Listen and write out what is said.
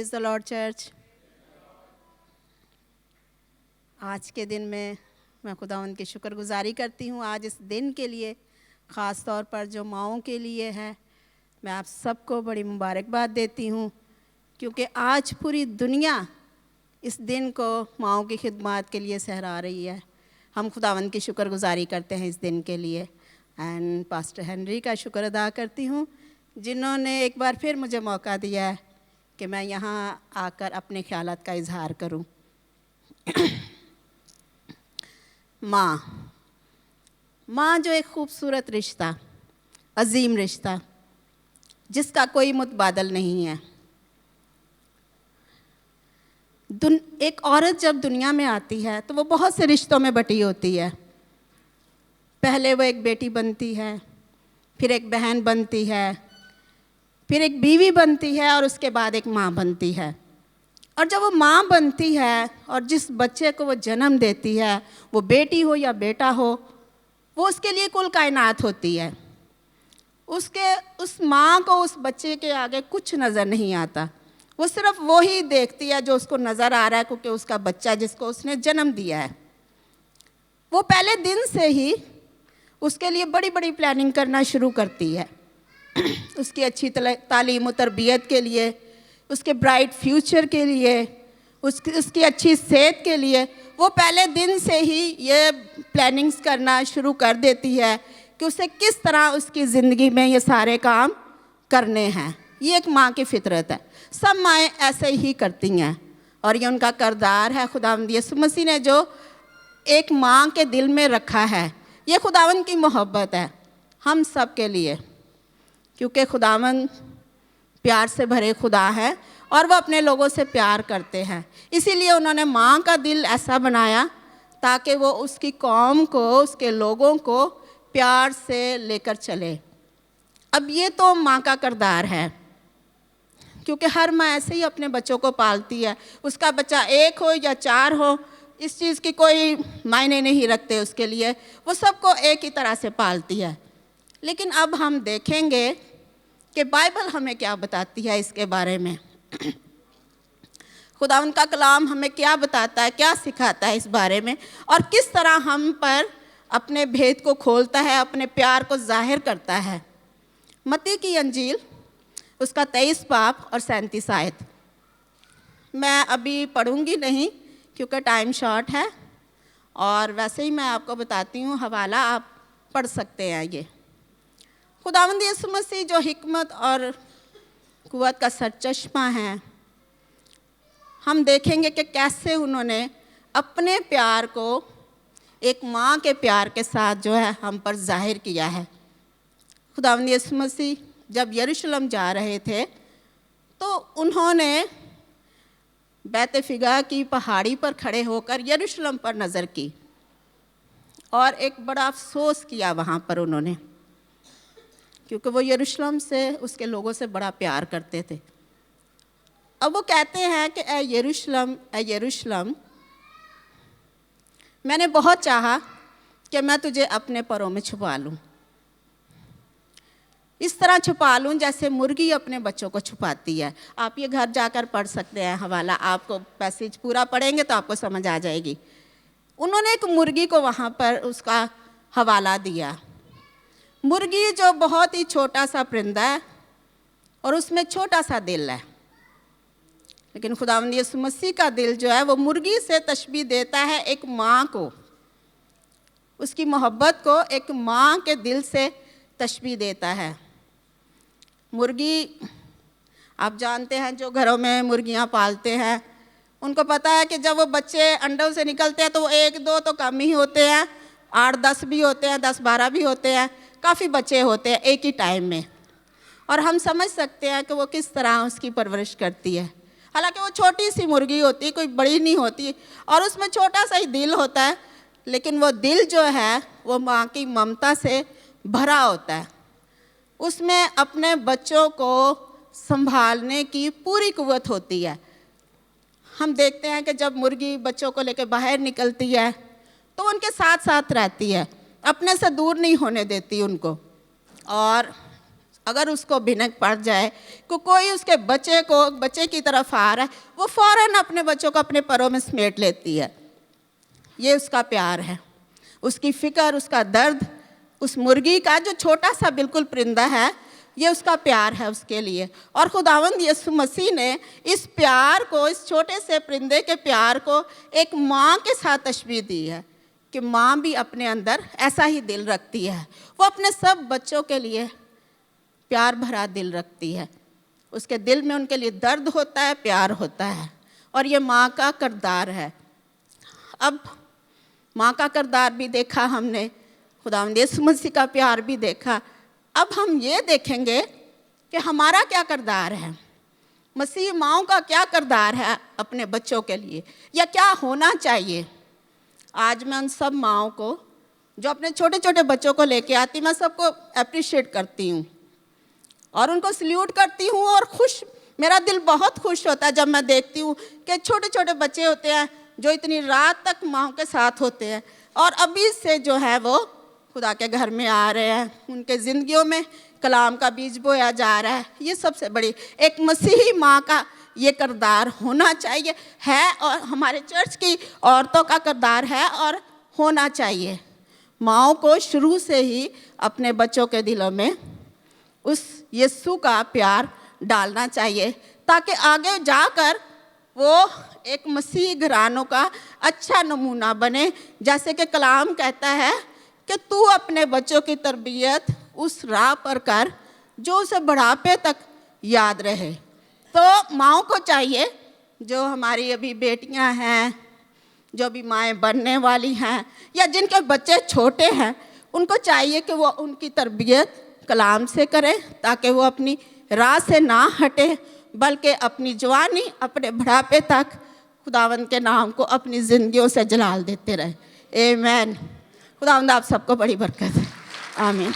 Praise the Lord church. आज के दिन में मैं खुदावंद की शुक्रगुजारी करती हूँ आज इस दिन के लिए, ख़ास तौर पर जो माँओं के लिए है। मैं आप सबको बड़ी मुबारकबाद देती हूँ क्योंकि आज पूरी दुनिया इस दिन को माँओं की खिदमत के लिए सहरा रही है। हम खुदावंद की शुक्रगुजारी करते हैं इस दिन के लिए। एंड पास्टर हेनरी का शुक्र अदा करती हूँ जिन्होंने एक बार फिर मुझे मौका दिया है कि मैं यहाँ आकर अपने ख्यालात का इजहार करूँ। माँ जो एक खूबसूरत रिश्ता, अजीम रिश्ता जिसका कोई मुतबादल नहीं है। एक औरत जब दुनिया में आती है तो वो बहुत से रिश्तों में बटी होती है। पहले वो एक बेटी बनती है, फिर एक बहन बनती है, फिर एक बीवी बनती है और उसके बाद एक माँ बनती है। और जब वो माँ बनती है और जिस बच्चे को वो जन्म देती है, वो बेटी हो या बेटा हो, वो उसके लिए कुल कायनात होती है। उस माँ को उस बच्चे के आगे कुछ नज़र नहीं आता। वो सिर्फ वो ही देखती है जो उसको नज़र आ रहा है, क्योंकि उसका बच्चा जिसको उसने जन्म दिया है। वो पहले दिन से ही उसके लिए बड़ी बड़ी प्लानिंग करना शुरू करती है उसकी अच्छी तालीम और तरबियत के लिए, उसके ब्राइट फ्यूचर के लिए, उसकी अच्छी सेहत के लिए। वो पहले दिन से ही ये प्लानिंग्स करना शुरू कर देती है कि उसे किस तरह उसकी ज़िंदगी में ये सारे काम करने हैं। ये एक माँ की फितरत है। सब माएँ ऐसे ही करती हैं और ये उनका किरदार है। खुदावंद यीशु मसीह ने जो एक माँ के दिल में रखा है, ये खुदावंद की मोहब्बत है हम सब के लिए, क्योंकि खुदावंद प्यार से भरे खुदा है और वह अपने लोगों से प्यार करते हैं। इसीलिए उन्होंने माँ का दिल ऐसा बनाया ताकि वो उसकी कौम को, उसके लोगों को प्यार से लेकर चले। अब ये तो माँ का किरदार है, क्योंकि हर माँ ऐसे ही अपने बच्चों को पालती है। उसका बच्चा एक हो या चार हो, इस चीज़ की कोई मायने नहीं रखते उसके लिए, वो सबको एक ही तरह से पालती है। लेकिन अब हम देखेंगे कि बाइबल हमें क्या बताती है इसके बारे में। खुदावंद का कलाम हमें क्या बताता है, क्या सिखाता है इस बारे में, और किस तरह हम पर अपने भेद को खोलता है, अपने प्यार को जाहिर करता है। मत्ती की अंजील उसका 23 बाब और 37 आयत मैं अभी पढ़ूंगी नहीं क्योंकि टाइम शॉर्ट है, और वैसे ही मैं आपको बताती हूँ, हवाला आप पढ़ सकते हैं। ये खुदावंद यीशु मसीह जो हिकमत और कुव्वत का सरचश्मा है, हम देखेंगे कि कैसे उन्होंने अपने प्यार को एक माँ के प्यार के साथ जो है हम पर जाहिर किया है। खुदावंद यीशु मसीह जब यरूशलेम जा रहे थे तो उन्होंने बैतफिगा की पहाड़ी पर खड़े होकर यरूशलेम पर नज़र की और एक बड़ा अफसोस किया वहाँ पर उन्होंने, क्योंकि वो यरूशलेम से, उसके लोगों से बड़ा प्यार करते थे। अब वो कहते हैं कि ए यरूशलेम, मैंने बहुत चाहा कि मैं तुझे अपने पैरों में छुपा लूँ, इस तरह छुपा लूँ जैसे मुर्गी अपने बच्चों को छुपाती है। आप ये घर जाकर पढ़ सकते हैं, हवाला आपको पैसेज पूरा पढ़ेंगे तो आपको समझ आ जाएगी। उन्होंने एक मुर्गी को वहाँ पर उसका हवाला दिया। मुर्गी जो बहुत ही छोटा सा परिंदा है और उसमें छोटा सा दिल है, लेकिन खुदावंद यीशु मसीह का दिल जो है वो मुर्गी से तशबीह देता है एक माँ को, उसकी मोहब्बत को एक माँ के दिल से तशबीह देता है। मुर्गी, आप जानते हैं जो घरों में मुर्गियाँ पालते हैं उनको पता है कि जब वो बच्चे अंडों से निकलते हैं तो वो एक दो तो कम ही होते हैं, 8-10 भी होते हैं, 10-12 भी होते हैं, काफ़ी बच्चे होते हैं एक ही टाइम में। और हम समझ सकते हैं कि वो किस तरह उसकी परवरिश करती है। हालांकि वो छोटी सी मुर्गी होती है, कोई बड़ी नहीं होती, और उसमें छोटा सा ही दिल होता है, लेकिन वो दिल जो है वो माँ की ममता से भरा होता है। उसमें अपने बच्चों को संभालने की पूरी कुव्वत होती है। हम देखते हैं कि जब मुर्गी बच्चों को लेकर बाहर निकलती है तो उनके साथ साथ रहती है, अपने से दूर नहीं होने देती उनको। और अगर उसको भिनक पड़ जाए कि कोई उसके बच्चे की तरफ आ रहा है, वो फ़ौरन अपने बच्चों को अपने परों में समेट लेती है। ये उसका प्यार है, उसकी फ़िक्र, उसका दर्द। उस मुर्गी का जो छोटा सा बिल्कुल परिंदा है, ये उसका प्यार है उसके लिए। और खुदावंद यीशु मसीह ने इस प्यार को, इस छोटे से परिंदे के प्यार को एक माँ के साथ तशबीह दी है कि माँ भी अपने अंदर ऐसा ही दिल रखती है। वो अपने सब बच्चों के लिए प्यार भरा दिल रखती है। उसके दिल में उनके लिए दर्द होता है, प्यार होता है, और ये माँ का किरदार है। अब माँ का किरदार भी देखा हमने, खुदावंद यीशु मसीह का प्यार भी देखा। अब हम ये देखेंगे कि हमारा क्या किरदार है, मसीह माँओं का क्या किरदार है अपने बच्चों के लिए, या क्या होना चाहिए। आज मैं उन सब माँओं को जो अपने छोटे छोटे बच्चों को लेके आती, मैं सबको अप्रिशिएट करती हूँ और उनको सल्यूट करती हूँ, और मेरा दिल बहुत खुश होता है जब मैं देखती हूँ कि छोटे छोटे बच्चे होते हैं जो इतनी रात तक माँ के साथ होते हैं, और अभी से जो है वो खुदा के घर में आ रहे हैं, उनके ज़िंदगियों में कलाम का बीज बोया जा रहा है। ये सबसे बड़ी एक मसीही माँ का ये किरदार होना चाहिए है, और हमारे चर्च की औरतों का किरदार है और होना चाहिए। माँओं को शुरू से ही अपने बच्चों के दिलों में उस यीशु का प्यार डालना चाहिए, ताकि आगे जाकर वो एक मसीह घरानों का अच्छा नमूना बने। जैसे कि कलाम कहता है कि तू अपने बच्चों की तरबियत उस राह पर कर जो उसे बुढ़ापे तक याद रहे। तो माँओं को चाहिए, जो हमारी अभी बेटियां हैं, जो भी माएँ बनने वाली हैं, या जिनके बच्चे छोटे हैं, उनको चाहिए कि वो उनकी तरबियत कलाम से करें, ताकि वो अपनी राह से ना हटे, बल्कि अपनी जवानी, अपने बुढ़ापे तक खुदावंद के नाम को अपनी ज़िंदगियों से जलाल देते रहे। आमीन। खुदावंद आप सबको बड़ी बरकत है। आमीन।